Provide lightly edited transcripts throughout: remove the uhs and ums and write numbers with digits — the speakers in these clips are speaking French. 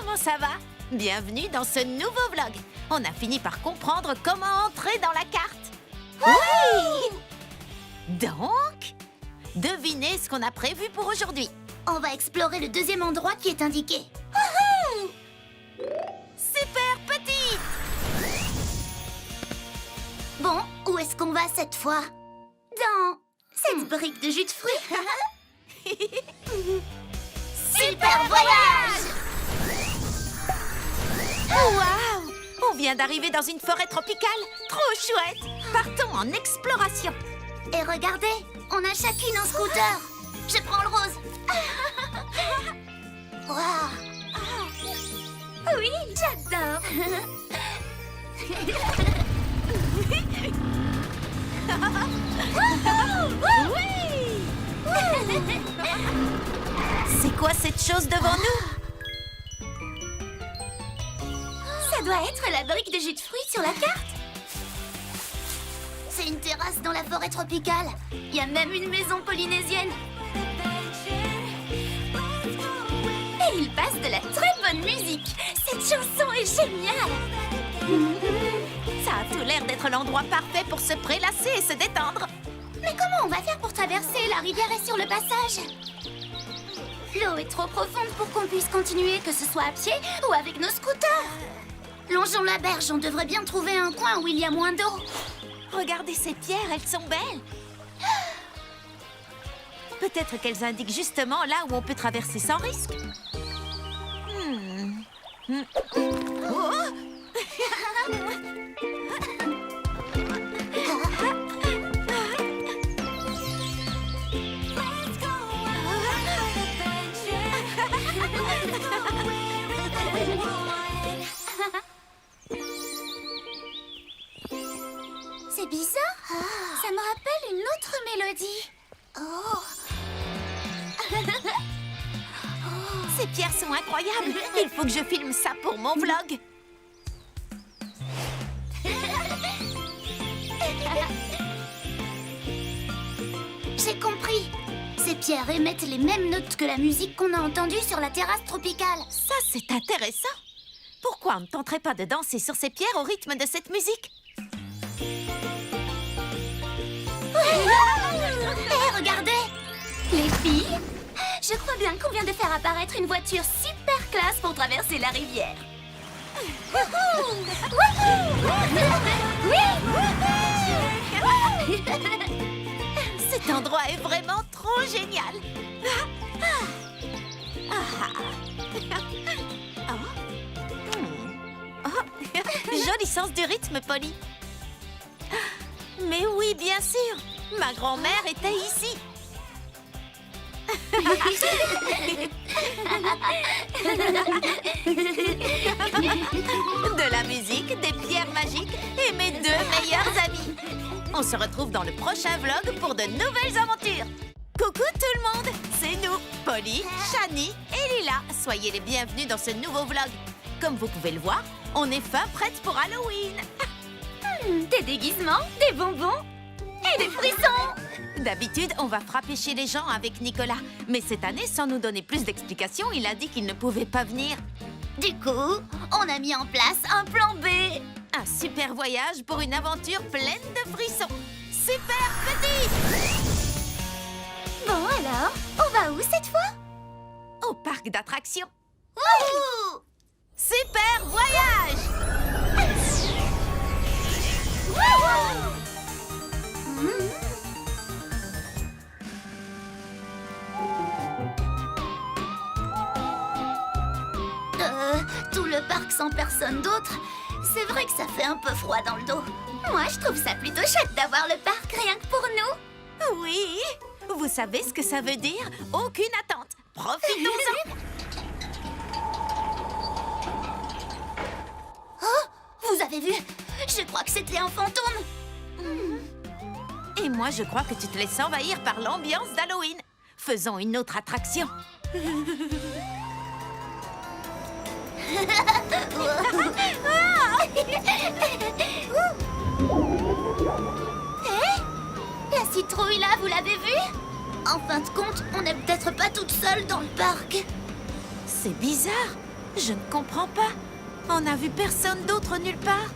comment ça va? Bienvenue dans ce nouveau vlog. On a fini par comprendre comment entrer dans la carte. Oui! Donc, devinez ce qu'on a prévu pour aujourd'hui. On va explorer le deuxième endroit qui est indiqué. Super petite! Bon, où est-ce qu'on va cette fois? Dans cette brique de jus de fruits. Super voyage! Waouh! On vient d'arriver dans une forêt tropicale. Trop chouette! Partons en exploration. Et regardez, on a chacune un scooter. Je prends le rose. Waouh! Oui, j'adore. Oui! C'est quoi cette chose devant nous? Ça doit être la brique de jus de fruits sur la carte. C'est une terrasse dans la forêt tropicale. Il y a même une maison polynésienne. Et il passe de la très bonne musique. Cette chanson est géniale. Ça a tout l'air d'être l'endroit parfait pour se prélasser et se détendre. Mais comment on va faire pour traverser? La rivière est sur le passage. L'eau est trop profonde pour qu'on puisse continuer, que ce soit à pied ou avec nos scooters. Longeons la berge, on devrait bien trouver un coin où il y a moins d'eau. Regardez ces pierres, elles sont belles. Peut-être qu'elles indiquent justement là où on peut traverser sans risque. Oh! C'est bizarre. Ça me rappelle une autre mélodie. Oh. Ces pierres sont incroyables. Il faut que je filme ça pour mon vlog. J'ai compris. Ces pierres émettent les mêmes notes que la musique qu'on a entendue sur la terrasse tropicale. Ça, c'est intéressant. Pourquoi on ne tenterait pas de danser sur ces pierres au rythme de cette musique? Hé, regardez! Les filles, je crois bien qu'on vient de faire apparaître une voiture super classe pour traverser la rivière. Cet endroit est vraiment trop génial. Joli sens du rythme, Polly. Mais oui, bien sûr. Ma grand-mère était ici. De la musique, des pierres magiques et mes deux meilleurs amis. On se retrouve dans le prochain vlog pour de nouvelles aventures. Coucou tout le monde, c'est nous, Polly, Shani et Lila. Soyez les bienvenus dans ce nouveau vlog. Comme vous pouvez le voir, on est fin prête pour Halloween. Des déguisements, des bonbons et des frissons. D'habitude, on va frapper chez les gens avec Nicolas. Mais cette année, sans nous donner plus d'explications, il a dit qu'il ne pouvait pas venir. Du coup, on a mis en place un plan B. Un super voyage pour une aventure pleine de frissons. Super petit! Bon alors, on va où cette fois? Au parc d'attractions. Wouhou! Super voyage! Tout le parc sans personne d'autre, c'est vrai que ça fait un peu froid dans le dos. Moi, je trouve ça plutôt chouette d'avoir le parc rien que pour nous. Oui! Vous savez ce que ça veut dire? Aucune attente. Profitons-en! Oh, vous avez vu? Je crois que c'était un fantôme. Et moi, je crois que tu te laisses envahir par l'ambiance d'Halloween. Faisons une autre attraction. La citrouille là, vous l'avez vue? En fin de compte, on n'est peut-être pas toute seule dans le parc. C'est bizarre. Je ne comprends pas. On n'a vu personne d'autre nulle part.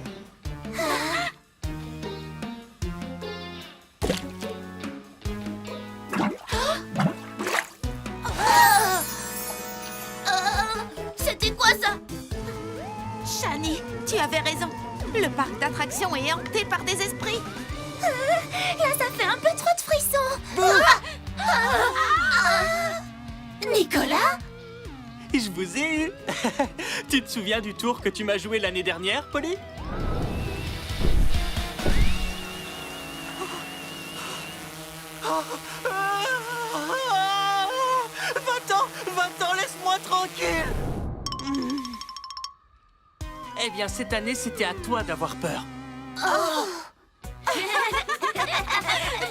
C'était quoi ça? Shani, tu avais raison. Le parc d'attractions est hanté par des esprits. Là, ça fait un peu trop de frissons. Nicolas? Je vous ai eu. Tu te souviens du tour que tu m'as joué l'année dernière, Polly? Va-t'en, laisse-moi tranquille. Eh bien, cette année, c'était à toi d'avoir peur.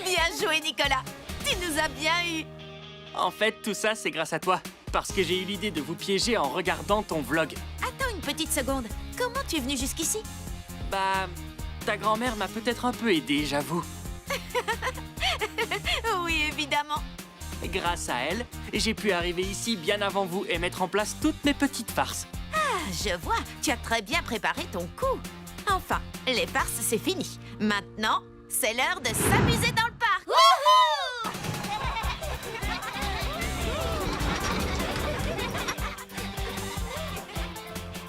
Bien joué, Nicolas. Tu nous as bien eu. En fait, tout ça, c'est grâce à toi. Parce que j'ai eu l'idée de vous piéger en regardant ton vlog. Attends une petite seconde. Comment tu es venu jusqu'ici? Bah, ta grand-mère m'a peut-être un peu aidé, j'avoue. Oui, évidemment. Grâce à elle, j'ai pu arriver ici bien avant vous et mettre en place toutes mes petites farces. Ah, je vois. Tu as très bien préparé ton coup. Enfin, les farces, c'est fini. Maintenant, c'est l'heure de s'amuser dans le parc.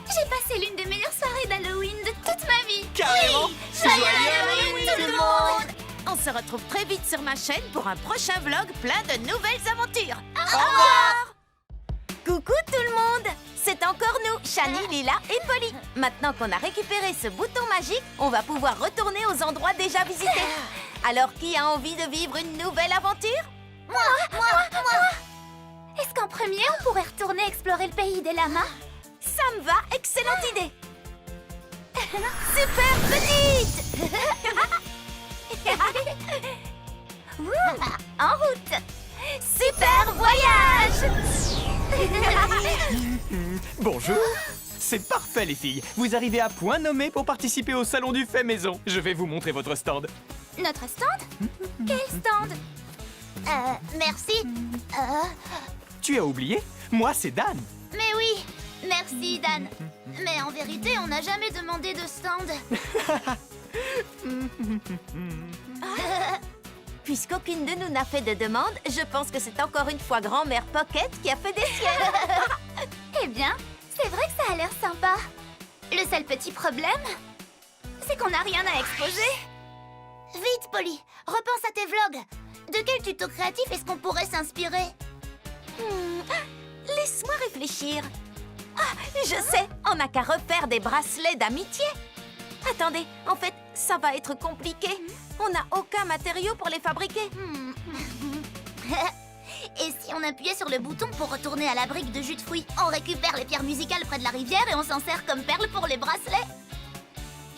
J'ai passé l'une des meilleures soirées d'Halloween de toute ma vie. Carrément. Joyeux Halloween, tout le monde. On se retrouve très vite sur ma chaîne pour un prochain vlog plein de nouvelles aventures. Au revoir. Coucou tout le monde! C'est encore nous, Shani, Lila et Polly. Maintenant qu'on a récupéré ce bouton magique, on va pouvoir retourner aux endroits déjà visités. Alors, qui a envie de vivre une nouvelle aventure? Moi. Est-ce qu'en premier, on pourrait retourner explorer le pays des lamas? Ça me va, excellente idée! Super petite! En route. Super voyage! Bonjour. C'est parfait les filles. Vous arrivez à point nommé pour participer au salon du fait maison. Je vais vous montrer votre stand. Notre stand? Quel stand? Merci. Tu as oublié? Moi c'est Dan. Mais oui, merci Dan. Mais en vérité, on n'a jamais demandé de stand. Puisqu'aucune de nous n'a fait de demande, je pense que c'est encore une fois grand-mère Pocket qui a fait des siennes. Eh bien, c'est vrai que ça a l'air sympa. Le seul petit problème, c'est qu'on n'a rien à exposer. Vite, Polly, repense à tes vlogs. De quel tuto créatif est-ce qu'on pourrait s'inspirer? Laisse-moi réfléchir. Ah, je sais, on n'a qu'à refaire des bracelets d'amitié. Attendez, en fait, ça va être compliqué. On n'a aucun matériau pour les fabriquer. Et si on appuyait sur le bouton pour retourner à la brique de jus de fruits? On récupère les pierres musicales près de la rivière et on s'en sert comme perles pour les bracelets.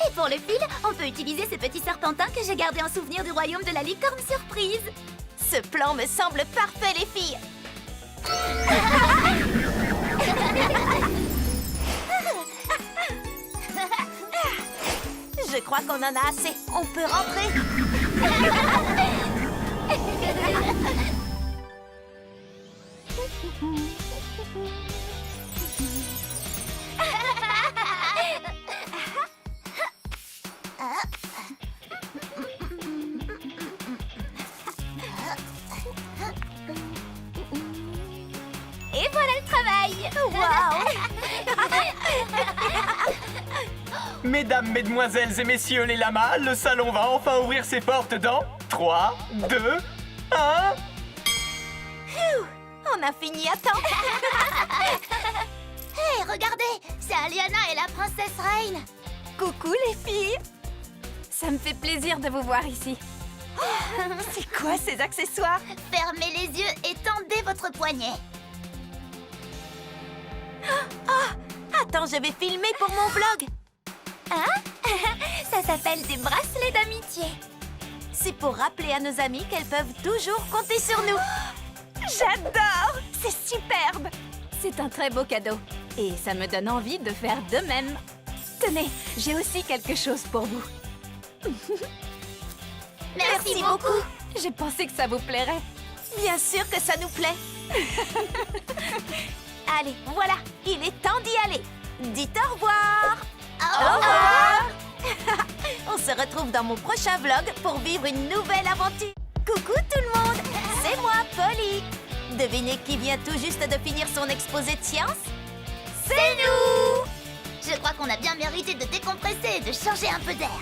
Et pour le fil, on peut utiliser ces petits serpentins que j'ai gardés en souvenir du royaume de la licorne surprise. Ce plan me semble parfait, les filles. Je crois qu'on en a assez. On peut rentrer. Et voilà le travail. Mesdames, mesdemoiselles et messieurs les lamas, le salon va enfin ouvrir ses portes dans 3, 2, 1... On a fini à temps. Hé, regardez, c'est Aliana et la princesse Reine. Coucou, les filles. Ça me fait plaisir de vous voir ici. C'est quoi ces accessoires? Fermez les yeux et tendez votre poignet. Attends, je vais filmer pour mon vlog. Ça s'appelle des bracelets d'amitié. C'est pour rappeler à nos amis qu'elles peuvent toujours compter sur nous. J'adore! C'est superbe! C'est un très beau cadeau. Et ça me donne envie de faire de même. Tenez, j'ai aussi quelque chose pour vous. Merci beaucoup. J'ai pensé que ça vous plairait. Bien sûr que ça nous plaît. Allez, voilà, il est temps d'y aller. Dites au revoir. Au revoir. On se retrouve dans mon prochain vlog pour vivre une nouvelle aventure. Coucou tout le monde, c'est moi, Polly. Devinez qui vient tout juste de finir son exposé de sciences? C'est nous. Je crois qu'on a bien mérité de décompresser et de changer un peu d'air.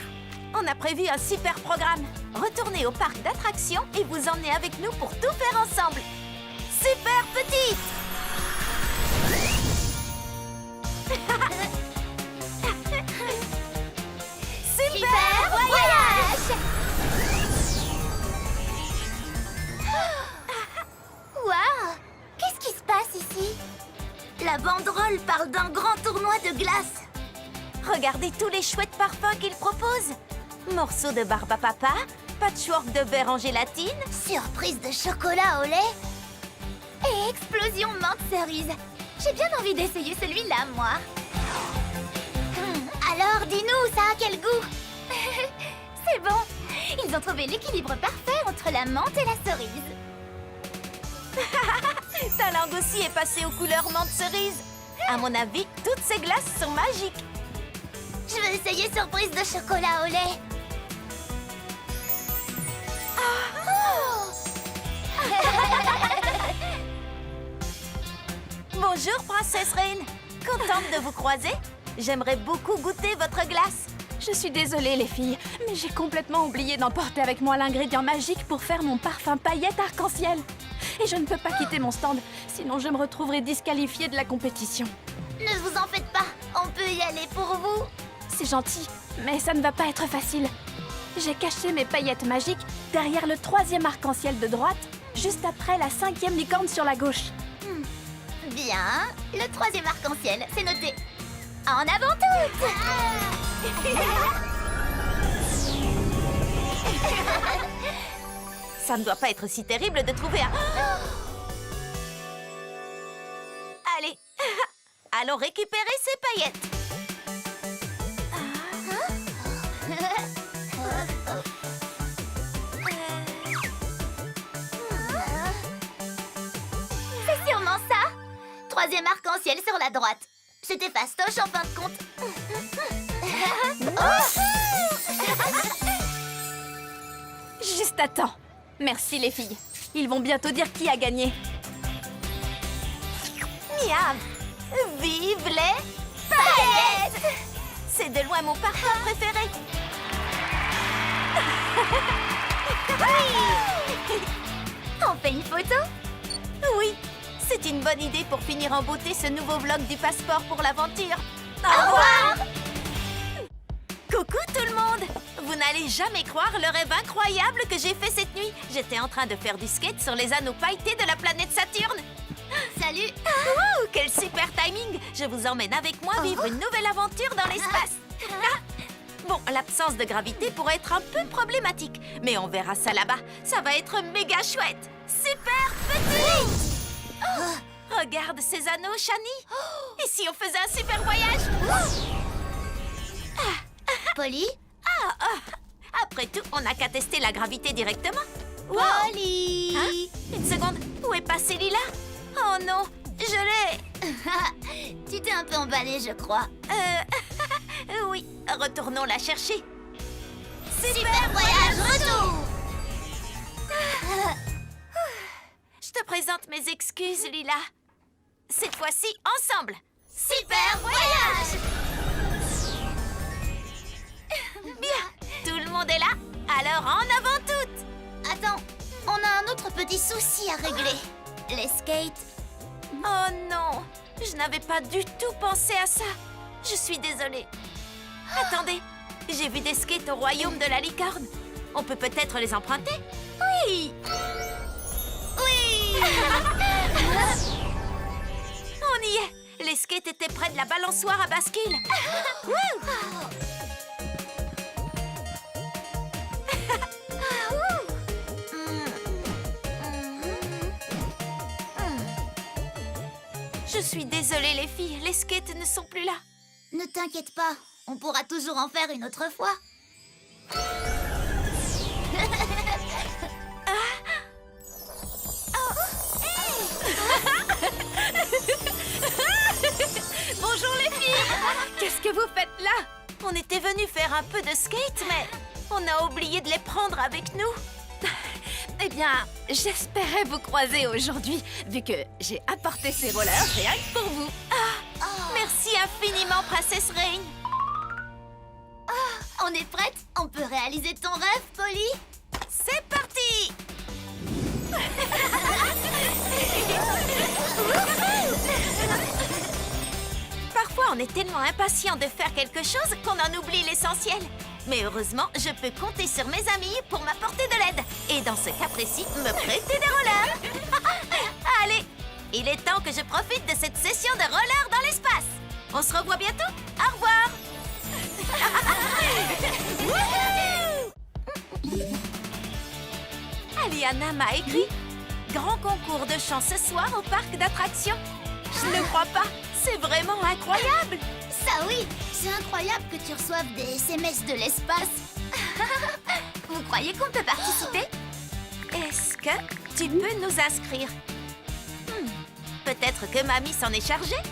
On a prévu un super programme. Retournez au parc d'attractions et vous emmenez avec nous pour tout faire ensemble. Super petite. Super voyage. Waouh! Qu'est-ce qui se passe ici? La banderole parle d'un grand tournoi de glace. Regardez tous les chouettes parfums qu'il propose. Morceaux de barbe à papa, patchwork de verre en gélatine. Surprise de chocolat au lait. Et explosion menthe cerise. J'ai bien envie d'essayer celui-là, moi. Alors, dis-nous, ça a quel goût? C'est bon. Ils ont trouvé l'équilibre parfait entre la menthe et la cerise. Ta langue aussi est passée aux couleurs menthe cerise. À mon avis, toutes ces glaces sont magiques. Je veux essayer surprise de chocolat au lait. Bonjour, princesse Reine. Contente de vous croiser. J'aimerais beaucoup goûter votre glace. Je suis désolée les filles, mais j'ai complètement oublié d'emporter avec moi l'ingrédient magique pour faire mon parfum paillette arc-en-ciel. Et je ne peux pas quitter mon stand, sinon je me retrouverai disqualifiée de la compétition. Ne vous en faites pas, on peut y aller pour vous. C'est gentil, mais ça ne va pas être facile. J'ai caché mes paillettes magiques derrière le 3e arc-en-ciel de droite, juste après la 5e licorne sur la gauche. Bien, le 3e arc-en-ciel, c'est noté. En avant toutes. Ça ne doit pas être si terrible de trouver un... Allez, allons récupérer ces paillettes. C'est sûrement ça. 3e arc-en-ciel sur la droite. C'était fastoche en fin de compte. Juste à temps. Merci les filles. Ils vont bientôt dire qui a gagné. Miam! Vive les paillettes! C'est de loin mon parfum préféré. On fait une photo? Oui, c'est une bonne idée pour finir en beauté ce nouveau vlog du passeport pour l'aventure. Au revoir! Coucou tout le monde! Vous n'allez jamais croire le rêve incroyable que j'ai fait cette nuit. J'étais en train de faire du skate sur les anneaux pailletés de la planète Saturne. Salut. Wow, quel super timing! Je vous emmène avec moi vivre une nouvelle aventure dans l'espace. Ah. Bon, l'absence de gravité pourrait être un peu problématique, mais on verra ça là-bas. Ça va être méga chouette. Super petit! Regarde ces anneaux, Shani. Et si on faisait un super voyage? Polly? Après tout, on n'a qu'à tester la gravité directement. Polly! Hein? Une seconde, où est passé Lila? Oh non, je l'ai... Tu t'es un peu emballée, je crois. Oui, retournons la chercher. Super voyage, retour! Je te présente mes excuses, Lila. Cette fois-ci, ensemble. Super voyage! Bien, tout le monde est là. Alors en avant toutes. Attends, on a un autre petit souci à régler. Les skates. Oh non, je n'avais pas du tout pensé à ça. Je suis désolée. Attendez, j'ai vu des skates au royaume de la licorne. On peut peut-être les emprunter? Oui. Oui. On y est. Les skates étaient près de la balançoire à bascule. Wouh. Je suis désolée les filles, les skates ne sont plus là. Ne t'inquiète pas, on pourra toujours en faire une autre fois. On était venus faire un peu de skate, mais on a oublié de les prendre avec nous. Eh bien, j'espérais vous croiser aujourd'hui, vu que j'ai apporté ces rollers rien que pour vous. Merci infiniment, Princesse Rain. On est prête? On peut réaliser ton rêve, Polly? C'est parti! Parfois, on est tellement impatient de faire quelque chose qu'on en oublie l'essentiel. Mais heureusement, je peux compter sur mes amis pour m'apporter de l'aide. Et dans ce cas précis, me prêter des rollers. Allez, il est temps que je profite de cette session de rollers dans l'espace. On se revoit bientôt. Au revoir. Aliana m'a écrit « Grand concours de chant ce soir au parc d'attractions ». Je ne crois pas, c'est vraiment incroyable. Ça oui, c'est incroyable que tu reçoives des SMS de l'espace. Vous croyez qu'on peut participer? Est-ce que tu peux nous inscrire? Peut-être que mamie s'en est chargée.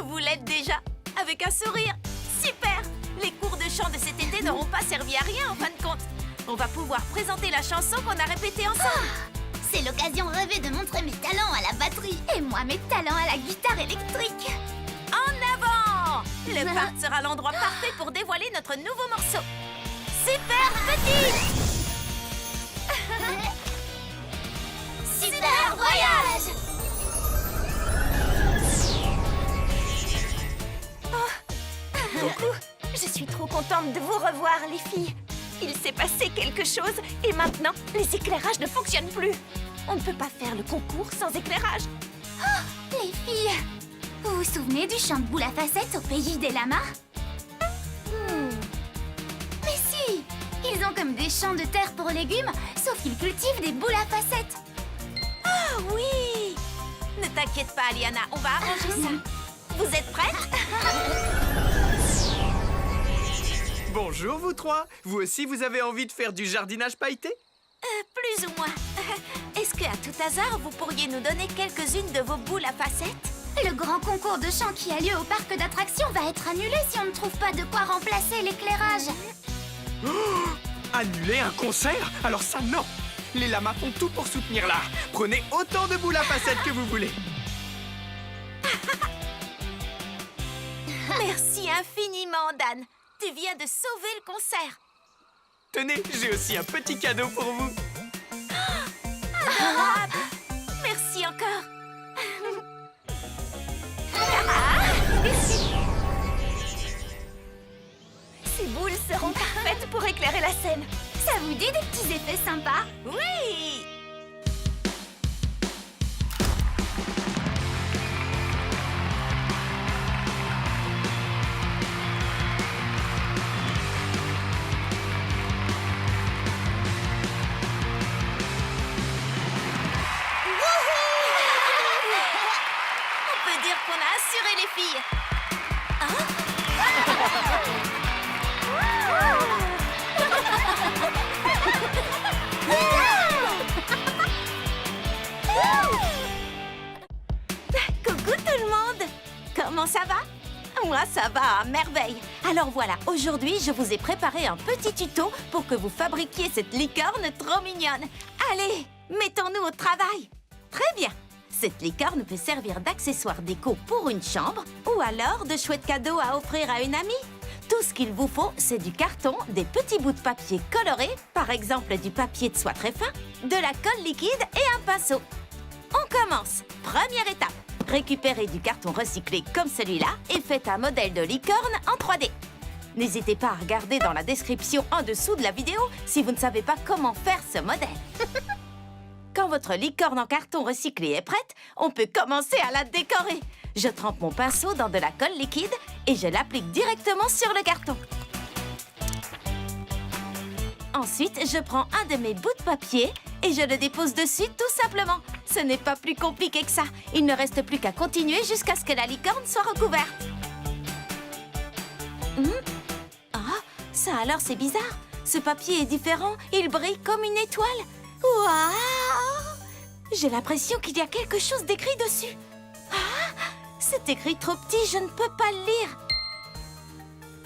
Vous l'êtes déjà, avec un sourire. Super! Les cours de chant de cet été n'auront pas servi à rien en fin de compte. On va pouvoir présenter la chanson qu'on a répétée ensemble. C'est l'occasion rêvée de montrer mes talents à la batterie. Et moi, mes talents à la guitare électrique. En avant! Le parc sera l'endroit parfait pour dévoiler notre nouveau morceau. Super Petite! Super voyage! Coucou, je suis trop contente de vous revoir, les filles. Il s'est passé quelque chose et maintenant, les éclairages ne fonctionnent plus. On ne peut pas faire le concours sans éclairage. Les filles, vous vous souvenez du champ de boules à facettes au pays des lamas? Mais si! Ils ont comme des champs de terre pour légumes, sauf qu'ils cultivent des boules à facettes. Ah oui! Ne t'inquiète pas, Aliana, on va arranger ça. Vous êtes prêtes? Bonjour vous trois. Vous aussi, vous avez envie de faire du jardinage pailleté? Plus ou moins. Est-ce qu'à tout hasard, vous pourriez nous donner quelques-unes de vos boules à facettes? Le grand concours de chant qui a lieu au parc d'attractions va être annulé si on ne trouve pas de quoi remplacer l'éclairage. Annuler un concert? Alors ça, non. Les lamas font tout pour soutenir l'art. Prenez autant de boules à facettes que vous voulez. Merci infiniment, Dan. Tu viens de sauver le concert. Tenez, j'ai aussi un petit cadeau pour vous. Adorable. Merci encore. Ces boules seront parfaites pour éclairer la scène. Ça vous dit des petits effets sympas? Oui. On peut dire qu'on a assuré les filles. Coucou tout le monde! Comment ça va? Moi, ça va à merveille. Alors voilà, aujourd'hui, je vous ai préparé un petit tuto pour que vous fabriquiez cette licorne trop mignonne. Allez, mettons-nous au travail. Très bien. Cette licorne peut servir d'accessoire déco pour une chambre ou alors de chouettes cadeaux à offrir à une amie. Tout ce qu'il vous faut, c'est du carton, des petits bouts de papier colorés, par exemple du papier de soie très fin, de la colle liquide et un pinceau. On commence. Première étape. Récupérez du carton recyclé comme celui-là et faites un modèle de licorne en 3D. N'hésitez pas à regarder dans la description en dessous de la vidéo si vous ne savez pas comment faire ce modèle. Quand votre licorne en carton recyclé est prête, on peut commencer à la décorer. Je trempe mon pinceau dans de la colle liquide et je l'applique directement sur le carton. Ensuite, je prends un de mes bouts de papier et je le dépose dessus tout simplement. Ce n'est pas plus compliqué que ça. Il ne reste plus qu'à continuer jusqu'à ce que la licorne soit recouverte. Ah, ça alors c'est bizarre. Ce papier est différent, il brille comme une étoile. Waouh! J'ai l'impression qu'il y a quelque chose d'écrit dessus. Ah! C'est écrit trop petit, je ne peux pas le lire.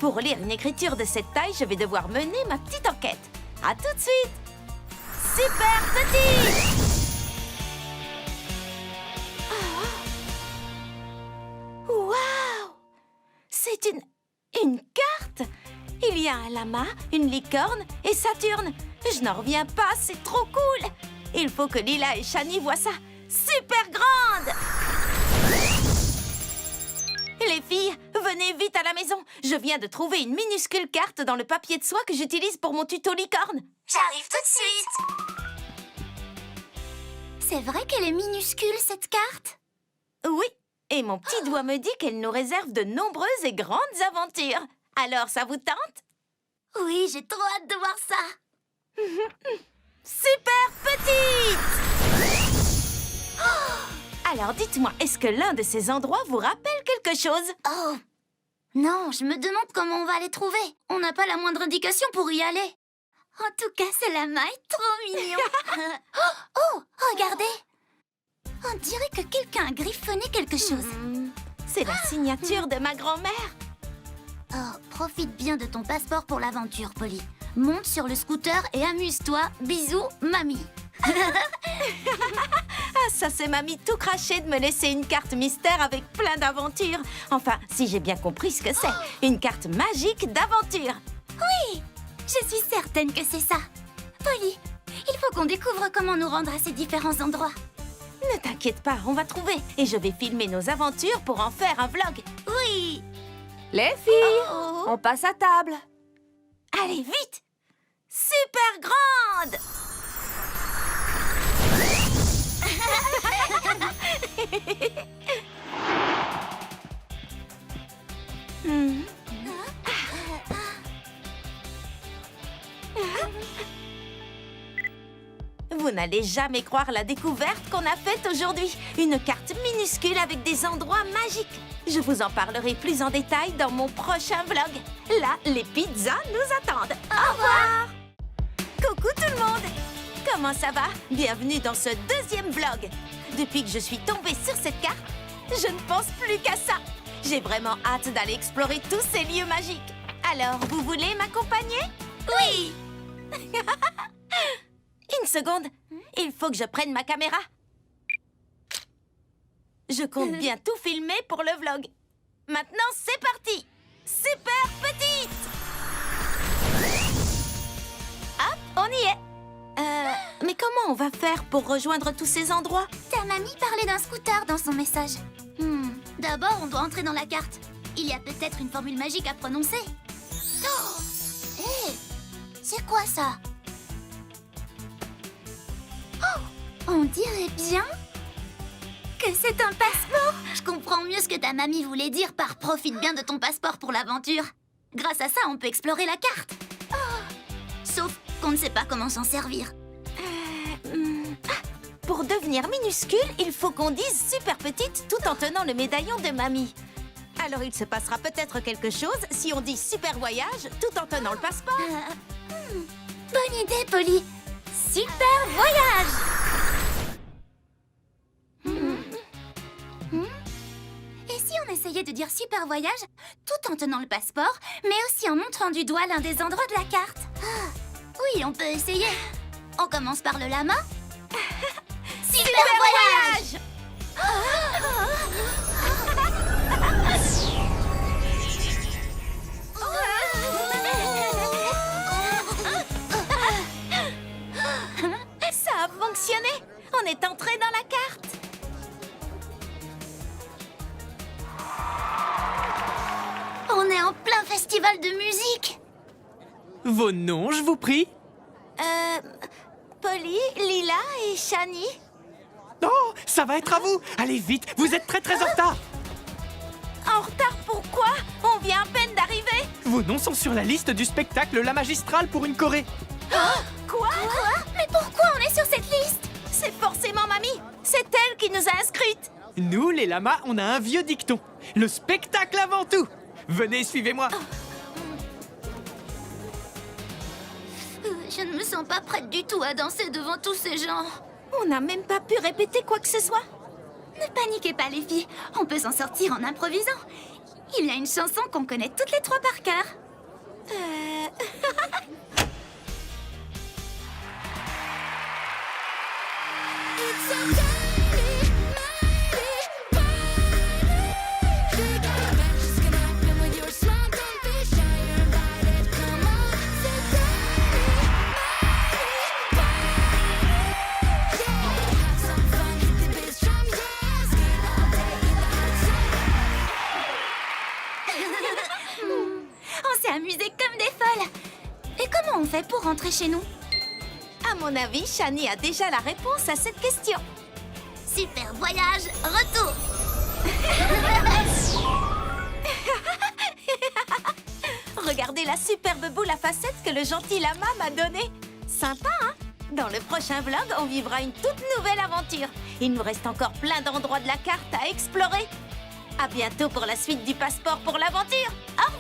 Pour lire une écriture de cette taille, je vais devoir mener ma petite enquête. À tout de suite. Super Petite! Waouh! C'est une carte! Il y a un lama, une licorne et Saturne. Je n'en reviens pas, c'est trop cool! Il faut que Lila et Shani voient ça. Super grande! Les filles, venez vite à la maison. Je viens de trouver une minuscule carte dans le papier de soie que j'utilise pour mon tuto licorne. J'arrive tout de suite. C'est vrai qu'elle est minuscule, cette carte? Oui, et mon petit doigt me dit qu'elle nous réserve de nombreuses et grandes aventures. Alors, ça vous tente? Oui, j'ai trop hâte de voir ça. Super Petite! Alors, dites-moi, est-ce que l'un de ces endroits vous rappelle quelque chose? Oh! Non, je me demande comment on va les trouver. On n'a pas la moindre indication pour y aller. En tout cas, ce lama est trop mignon. Oh, regardez! On dirait que quelqu'un a griffonné quelque chose. C'est la signature de ma grand-mère. Oh, profite bien de ton passeport pour l'aventure, Polly. Monte sur le scooter et amuse-toi. Bisous, mamie. Ah, ça c'est mamie tout craché de me laisser une carte mystère avec plein d'aventures. Enfin, si j'ai bien compris ce que c'est. Une carte magique d'aventure. Oui, je suis certaine que c'est ça. Polly, il faut qu'on découvre comment nous rendre à ces différents endroits. Ne t'inquiète pas, on va trouver. Et je vais filmer nos aventures pour en faire un vlog. Oui. Les filles, Oh. on passe à table. Allez, vite! Super grande! Vous n'allez jamais croire la découverte qu'on a faite aujourd'hui. Une carte minuscule avec des endroits magiques. Je vous en parlerai plus en détail dans mon prochain vlog. Là, les pizzas nous attendent. Au revoir! Coucou tout le monde! Comment ça va? Bienvenue dans ce deuxième vlog. Depuis que je suis tombée sur cette carte, je ne pense plus qu'à ça. J'ai vraiment hâte d'aller explorer tous ces lieux magiques. Alors, vous voulez m'accompagner? Oui. Une seconde, il faut que je prenne ma caméra. Je compte bien tout filmer pour le vlog. Maintenant, c'est parti! Super Petite! Hop, on y est. Mais comment on va faire pour rejoindre tous ces endroits? Ta mamie parlait d'un scooter dans son message. D'abord, on doit entrer dans la carte. Il y a peut-être une formule magique à prononcer. Oh! Hé! C'est quoi ça? Oh! On dirait bien que c'est un passeport. Je comprends mieux ce que ta mamie voulait dire par « profite bien de ton passeport pour l'aventure ». Grâce à ça, on peut explorer la carte. Sauf qu'on ne sait pas comment s'en servir. Pour devenir minuscule, il faut qu'on dise super petite tout en tenant le médaillon de mamie. Alors il se passera peut-être quelque chose si on dit super voyage tout en tenant le passeport. Bonne idée, Polly. Super voyage. Et si on essayait de dire super voyage tout en tenant le passeport, mais aussi en montrant du doigt l'un des endroits de la carte? Oui, on peut essayer. On commence par le lama. Super voyage! Ça a fonctionné! On est entré dans la carte! On est en plein festival de musique. Vos noms, je vous prie? Polly, Lila et Shani. Oh, ça va être à vous. Allez vite, vous êtes très en retard. En retard pourquoi? On vient à peine d'arriver. Vos noms sont sur la liste du spectacle La Magistrale pour une Corée. Quoi? Mais pourquoi on est sur cette liste? C'est forcément mamie. C'est elle qui nous a inscrites. Nous, les lamas, on a un vieux dicton. Le spectacle avant tout. Venez, suivez-moi. Je ne me sens pas prête du tout à danser devant tous ces gens. On n'a même pas pu répéter quoi que ce soit. Ne paniquez pas, les filles. On peut s'en sortir en improvisant. Il y a une chanson qu'on connaît toutes les trois par cœur. On s'est amusés comme des folles. Et comment on fait pour rentrer chez nous? À mon avis, Shani a déjà la réponse à cette question. Super voyage, retour. Regardez la superbe boule à facettes que le gentil lama m'a donnée. Sympa, hein? Dans le prochain vlog, on vivra une toute nouvelle aventure. Il nous reste encore plein d'endroits de la carte à explorer. À bientôt pour la suite du passeport pour l'aventure. Au